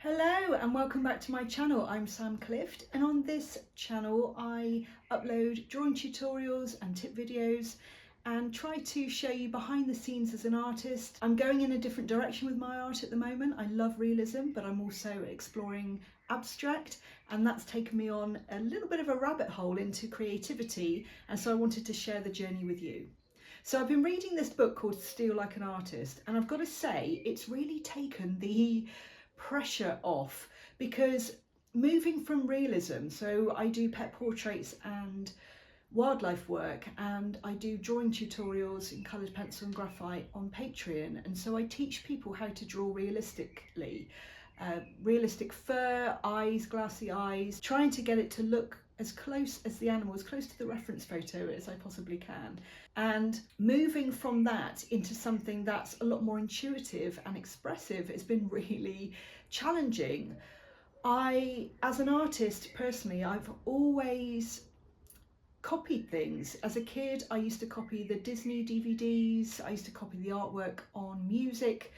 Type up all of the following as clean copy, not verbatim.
Hello and welcome back to my channel. I'm Sam Clift, and on this channel I upload drawing tutorials and tip videos and try to show you behind the scenes as an artist. I'm going in a different direction with my art at the moment. I love realism, but I'm also exploring abstract, and that's taken me on a little bit of a rabbit hole into creativity, and so I wanted to share the journey with you. So I've been reading this book called Steal Like an Artist, and I've got to say it's really taken the pressure off, because moving from realism, so I do pet portraits and wildlife work, and I do drawing tutorials in coloured pencil and graphite on Patreon, and so I teach people how to draw realistically. Realistic fur, eyes, glassy eyes, trying to get it to look as close as the animal, as close to the reference photo as I possibly can. And moving from that into something that's a lot more intuitive and expressive has been really challenging. As an artist personally, I've always copied things. As a kid, I used to copy the Disney DVDs, I used to copy the artwork on music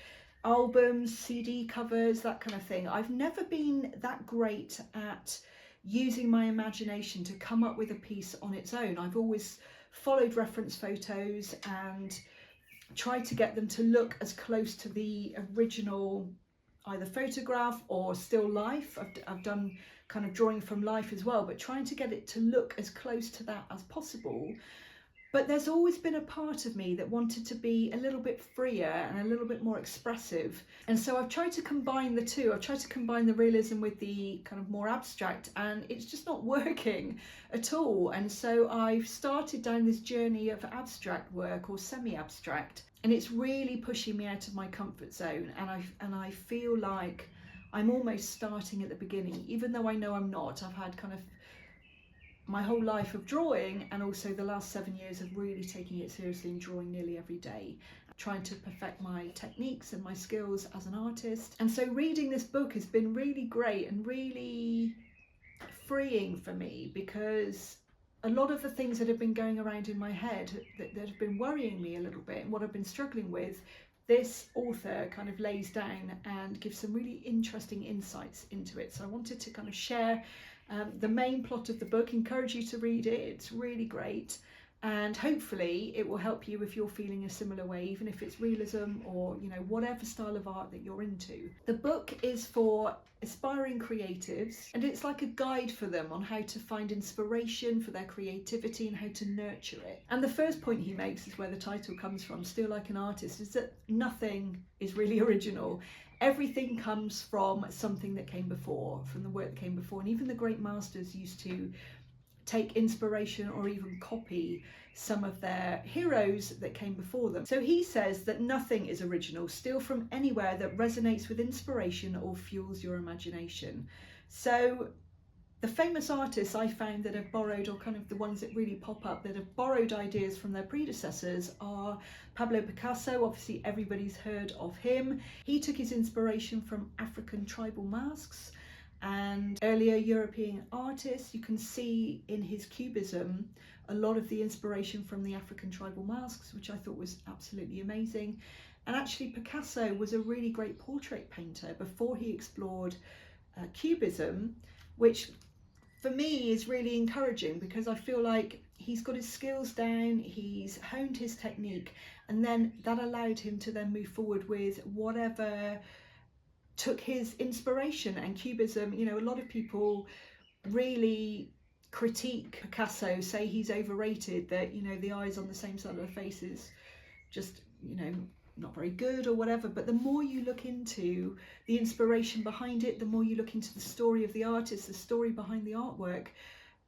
albums, CD covers, that kind of thing. I've never been that great at using my imagination to come up with a piece on its own. I've always followed reference photos and tried to get them to look as close to the original either photograph or still life. I've done kind of drawing from life as well, but trying to get it to look as close to that as possible. But there's always been a part of me that wanted to be a little bit freer and a little bit more expressive. And so I've tried to combine the two. I've tried to combine the realism with the kind of more abstract, and it's just not working at all. And so I've started down this journey of abstract work, or semi-abstract, and it's really pushing me out of my comfort zone. And I feel like I'm almost starting at the beginning, even though I know I'm not. I've had kind of my whole life of drawing, and also the last 7 years of really taking it seriously and drawing nearly every day, trying to perfect my techniques and my skills as an artist. And so reading this book has been really great and really freeing for me, because a lot of the things that have been going around in my head that have been worrying me a little bit, and what I've been struggling with, this author kind of lays down and gives some really interesting insights into it. So I wanted to kind of share the main plot of the book, encourage you to read it. It's really great, and hopefully it will help you if you're feeling a similar way, even if it's realism or, you know, whatever style of art that you're into. The book is for aspiring creatives, and it's like a guide for them on how to find inspiration for their creativity and how to nurture it. And the first point he makes is where the title comes from, Steal Like an Artist, is that nothing is really original. Everything comes from something that came before, from the work that came before. And even the great masters used to take inspiration or even copy some of their heroes that came before them. So he says that nothing is original. Steal from anywhere that resonates with inspiration or fuels your imagination. So the famous artists I found that have borrowed, or kind of the ones that really pop up, that have borrowed ideas from their predecessors, are Pablo Picasso. Obviously everybody's heard of him. He took his inspiration from African tribal masks and earlier European artists. You can see in his cubism a lot of the inspiration from the African tribal masks, which I thought was absolutely amazing. And actually Picasso was a really great portrait painter before he explored cubism, which for me is really encouraging, because I feel like he's got his skills down, he's honed his technique, and then that allowed him to then move forward with whatever took his inspiration. And cubism, you know, a lot of people really critique Picasso, say he's overrated, that, you know, the eyes on the same side of the face is just, you know, not very good or whatever. But the more you look into the inspiration behind it, the more you look into the story of the artist, the story behind the artwork,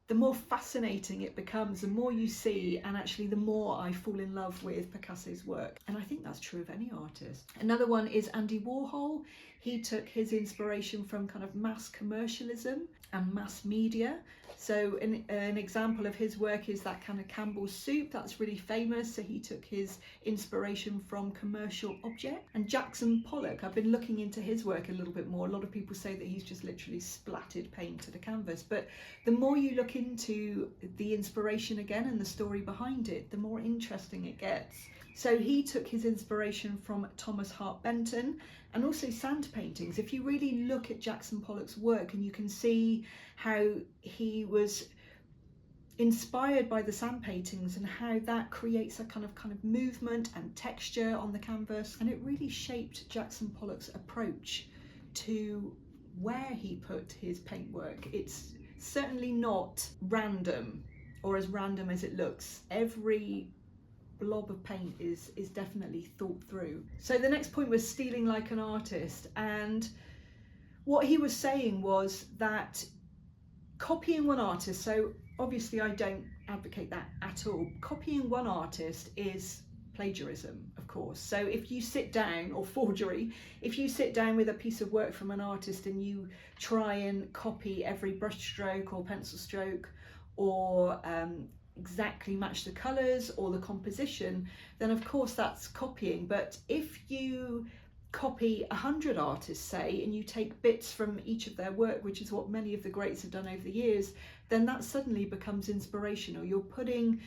the more fascinating it becomes, the more you see, and actually the more I fall in love with Picasso's work. And I think that's true of any artist. Another one is Andy Warhol. He took his inspiration from kind of mass commercialism and mass media. So an example of his work is that kind of Campbell's soup, that's really famous. So he took his inspiration from commercial objects. And Jackson Pollock, I've been looking into his work a little bit more. A lot of people say that he's just literally splattered paint to the canvas, but the more you look into the inspiration again and the story behind it, the more interesting it gets. So he took his inspiration from Thomas Hart Benton and also sand paintings. If you really look at Jackson Pollock's work, and you can see how he was inspired by the sand paintings and how that creates a kind of movement and texture on the canvas, and it really shaped Jackson Pollock's approach to where he put his paintwork. It's certainly not random, or as random as it looks. Every blob of paint is definitely thought through. So the next point was stealing like an artist, and what he was saying was that copying one artist, so obviously I don't advocate that at all, copying one artist is plagiarism, of course. So if you sit down, or forgery, if you sit down with a piece of work from an artist and you try and copy every brush stroke or pencil stroke, or exactly match the colours or the composition, then of course that's copying. But if you copy 100 artists, say, and you take bits from each of their work, which is what many of the greats have done over the years, then that suddenly becomes inspirational. You're putting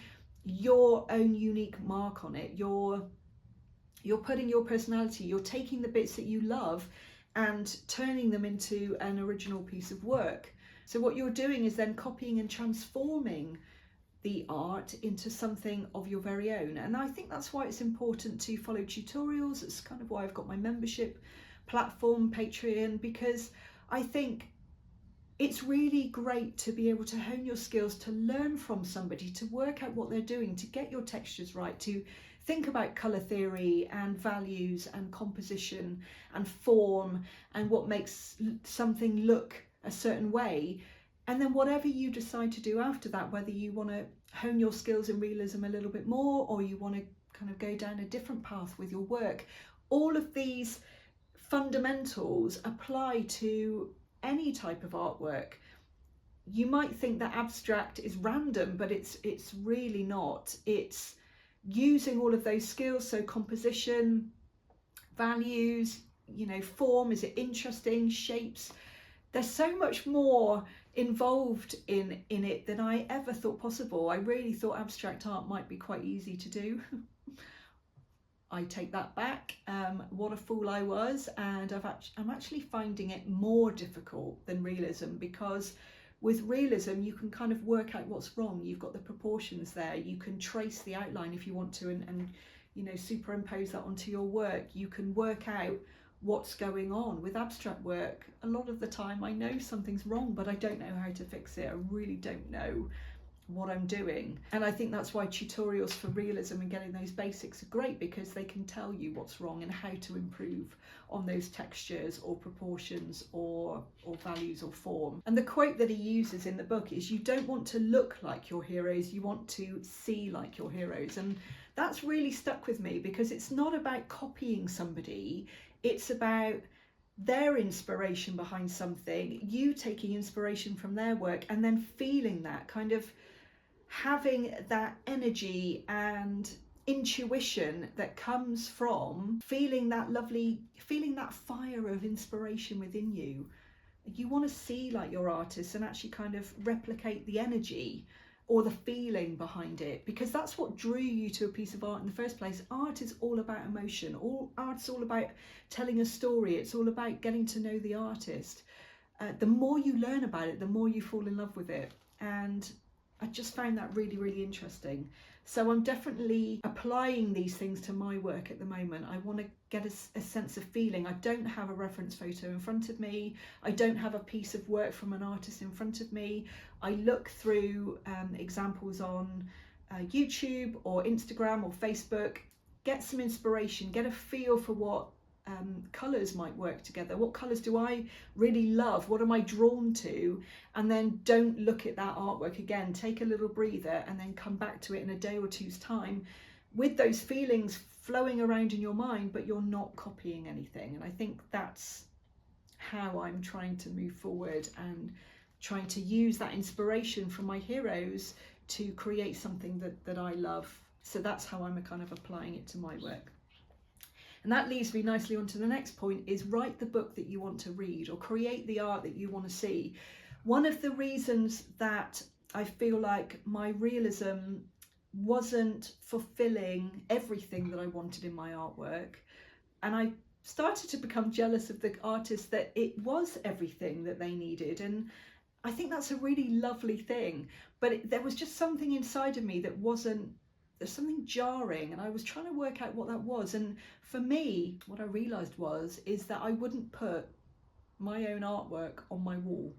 your own unique mark on it. You're putting your personality, you're taking the bits that you love and turning them into an original piece of work. So what you're doing is then copying and transforming the art into something of your very own. And I think that's why it's important to follow tutorials. It's kind of why I've got my membership platform, Patreon, because I think it's really great to be able to hone your skills, to learn from somebody, to work out what they're doing, to get your textures right, to think about colour theory and values and composition and form and what makes something look a certain way. And then whatever you decide to do after that, whether you want to hone your skills in realism a little bit more, or you want to kind of go down a different path with your work, all of these fundamentals apply to any type of artwork. You might think that abstract is random, but it's really not. It's using all of those skills, so composition, values, form, is it interesting, shapes. There's so much more involved in it than I ever thought possible. I really thought abstract art might be quite easy to do. I take that back. What a fool I was, and I'm actually finding it more difficult than realism, because with realism you can kind of work out what's wrong. You've got the proportions there, you can trace the outline if you want to, and superimpose that onto your work. You can work out what's going on. With abstract work, a lot of the time I know something's wrong, but I don't know how to fix it. I really don't know what I'm doing. And I think that's why tutorials for realism and getting those basics are great, because they can tell you what's wrong and how to improve on those textures or proportions or values or form. And the quote that he uses in the book is, you don't want to look like your heroes, you want to see like your heroes. And that's really stuck with me, because it's not about copying somebody, it's about their inspiration behind something, you taking inspiration from their work and then feeling that, kind of having that energy and intuition that comes from feeling that fire of inspiration within you. You want to see like your artist and actually kind of replicate the energy or the feeling behind it, because that's what drew you to a piece of art in the first place. Art is all about emotion. Art's all about telling a story. It's all about getting to know the artist. The more you learn about it, the more you fall in love with it. And I just found that really, really interesting. So I'm definitely applying these things to my work at the moment. I want to get a sense of feeling. I don't have a reference photo in front of me. I don't have a piece of work from an artist in front of me. I look through examples on YouTube or Instagram or Facebook, get some inspiration, get a feel for what colours might work together. What colours do I really love? What am I drawn to? And then don't look at that artwork again. Take a little breather and then come back to it in a day or two's time with those feelings flowing around in your mind, but you're not copying anything. And I think that's how I'm trying to move forward, and trying to use that inspiration from my heroes to create something that I love. So that's how I'm kind of applying it to my work. And that leads me nicely on to the next point, is write the book that you want to read, or create the art that you want to see. One of the reasons that I feel like my realism wasn't fulfilling everything that I wanted in my artwork. And I started to become jealous of the artists that it was everything that they needed. And I think that's a really lovely thing. But there was just something inside of me that wasn't, there's something jarring, and I was trying to work out what that was. And for me, what I realised is that I wouldn't put my own artwork on my wall.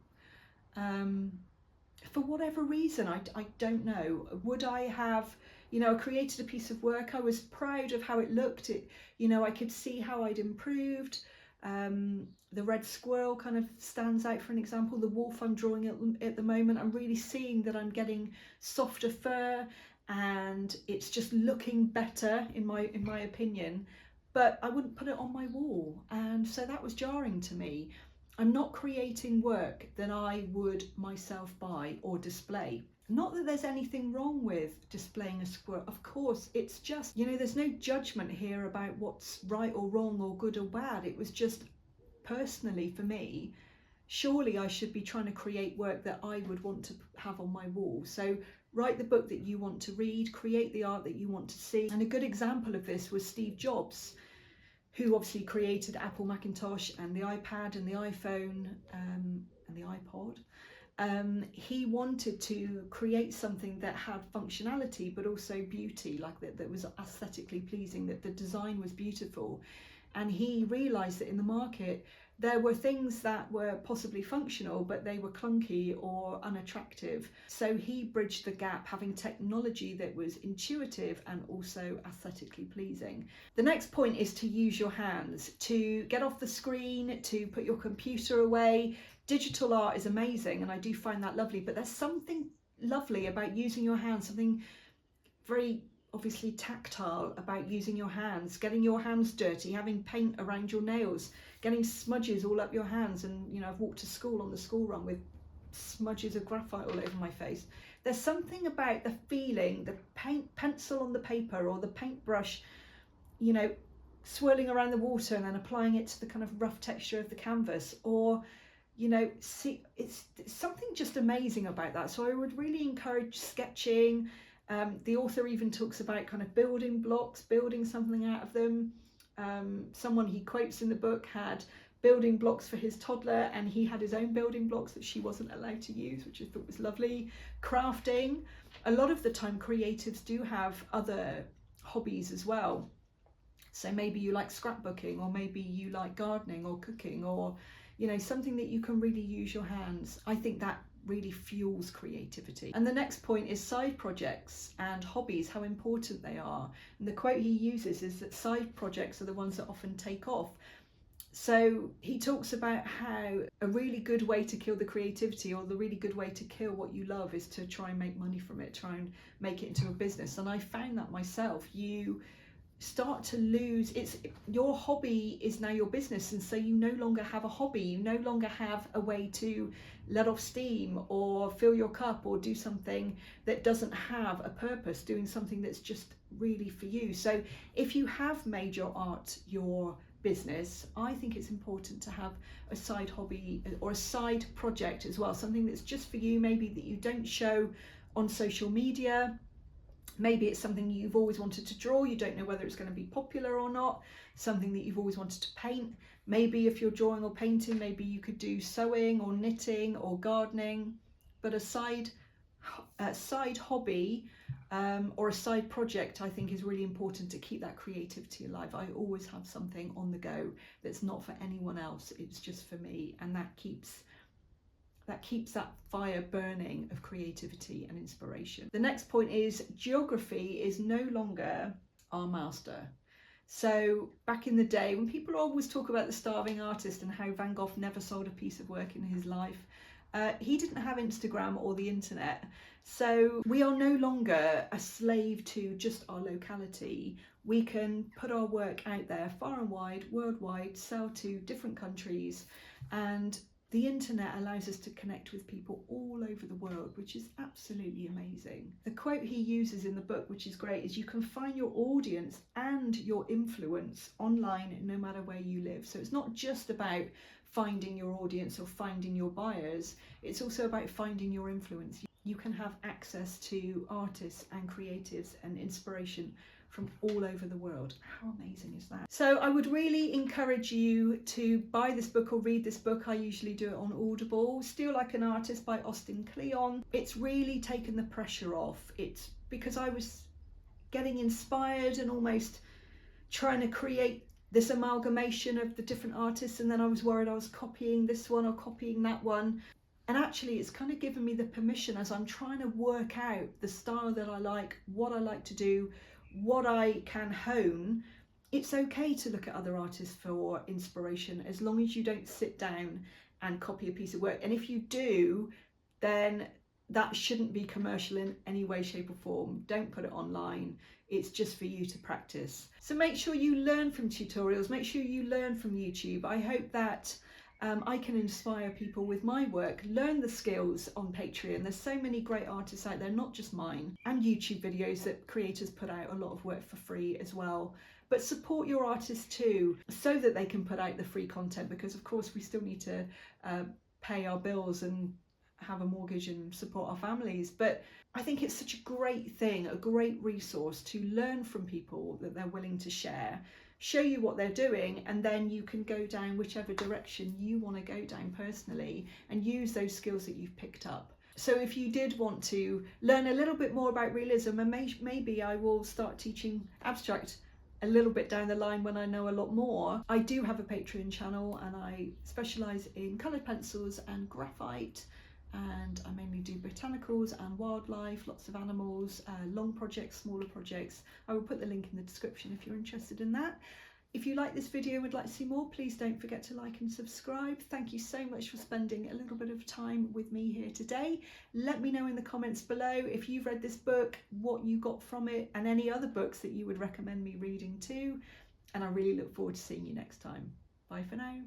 For whatever reason, I don't know. Would I have, I created a piece of work, I was proud of how it looked. I could see how I'd improved. The red squirrel kind of stands out for an example. The wolf I'm drawing at the moment, I'm really seeing that I'm getting softer fur, and it's just looking better in my opinion. But I wouldn't put it on my wall, and so that was jarring to me. I'm not creating work that I would myself buy or display. Not that there's anything wrong with displaying a squirrel. Of course, it's just, there's no judgment here about what's right or wrong or good or bad. It was just, personally for me, surely I should be trying to create work that I would want to have on my wall. So write the book that you want to read, create the art that you want to see. And a good example of this was Steve Jobs, who obviously created Apple Macintosh and the iPad and the iPhone and the iPod. He wanted to create something that had functionality but also beauty, like that was aesthetically pleasing, that the design was beautiful. And he realised that in the market there were things that were possibly functional, but they were clunky or unattractive. So he bridged the gap, having technology that was intuitive and also aesthetically pleasing. The next point is to use your hands, to get off the screen, to put your computer away. Digital art is amazing, and I do find that lovely, but there's something lovely about using your hands, something very obviously tactile about using your hands, getting your hands dirty, having paint around your nails, getting smudges all up your hands. And I've walked to school on the school run with smudges of graphite all over my face. There's something about the feeling, the pencil on the paper or the paintbrush, swirling around the water and then applying it to the kind of rough texture of the canvas, or see, it's something just amazing about that. So I would really encourage sketching. The author even talks about kind of building blocks, building something out of them. Someone he quotes in the book had building blocks for his toddler, and he had his own building blocks that she wasn't allowed to use, which I thought was lovely. Crafting. A lot of the time creatives do have other hobbies as well. So maybe you like scrapbooking, or maybe you like gardening or cooking, or something that you can really use your hands. I think that really fuels creativity. And the next point is side projects and hobbies, how important they are. And the quote he uses is that side projects are the ones that often take off. So he talks about how a really good way to kill the creativity, or the really good way to kill what you love, is to try and make money from it, try and make it into a business. And I found that myself. You start to lose, your hobby is now your business, and so you no longer have a hobby, you no longer have a way to let off steam or fill your cup or do something that doesn't have a purpose, doing something that's just really for you. So if you have made your art your business, I think it's important to have a side hobby or a side project as well, something that's just for you, maybe that you don't show on social media. Maybe it's something you've always wanted to draw, you don't know whether it's going to be popular or not. Something that you've always wanted to paint. Maybe if you're drawing or painting, maybe you could do sewing or knitting or gardening. But a side hobby or a side project, I think, is really important to keep that creativity alive. I always have something on the go that's not for anyone else, it's just for me, and that keeps that fire burning of creativity and inspiration. The next point is geography is no longer our master. So back in the day, when people always talk about the starving artist and how Van Gogh never sold a piece of work in his life, he didn't have Instagram or the internet. So we are no longer a slave to just our locality. We can put our work out there far and wide, worldwide, sell to different countries, and the internet allows us to connect with people all over the world, which is absolutely amazing. The quote he uses in the book, which is great, is you can find your audience and your influence online no matter where you live. So it's not just about finding your audience or finding your buyers, it's also about finding your influence. you can have access to artists and creatives and inspiration from all over the world. How amazing is that? So I would really encourage you to buy this book or read this book. I usually do it on Audible. Steal Like an Artist by Austin Kleon. It's really taken the pressure off. It's because I was getting inspired and almost trying to create this amalgamation of the different artists, and then I was worried I was copying this one or copying that one. And actually it's kind of given me the permission, as I'm trying to work out the style that I like, what I like to do, what I can hone. It's okay to look at other artists for inspiration, as long as you don't sit down and copy a piece of work. And if you do, then that shouldn't be commercial in any way, shape or form. Don't put it online. It's just for you to practice. So make sure you learn from tutorials, make sure you learn from YouTube. I hope that I can inspire people with my work. Learn the skills on Patreon. There's so many great artists out there, not just mine, and YouTube videos that creators put out a lot of work for free as well. But support your artists too, so that they can put out the free content, because of course we still need to pay our bills and have a mortgage and support our families. But I think it's such a great thing, a great resource to learn from people that they're willing to share, show you what they're doing, and then you can go down whichever direction you want to go down personally and use those skills that you've picked up. So if you did want to learn a little bit more about realism, and maybe I will start teaching abstract a little bit down the line when I know a lot more. I do have a Patreon channel and I specialise in coloured pencils and graphite, and I mainly do botanicals and wildlife, lots of animals, long projects, smaller projects. I will put the link in the description if you're interested in that. If you like this video and would like to see more, please don't forget to like and subscribe. Thank you so much for spending a little bit of time with me here today. Let me know in the comments below if you've read this book, what you got from it, and any other books that you would recommend me reading too. And I really look forward to seeing you next time. Bye for now.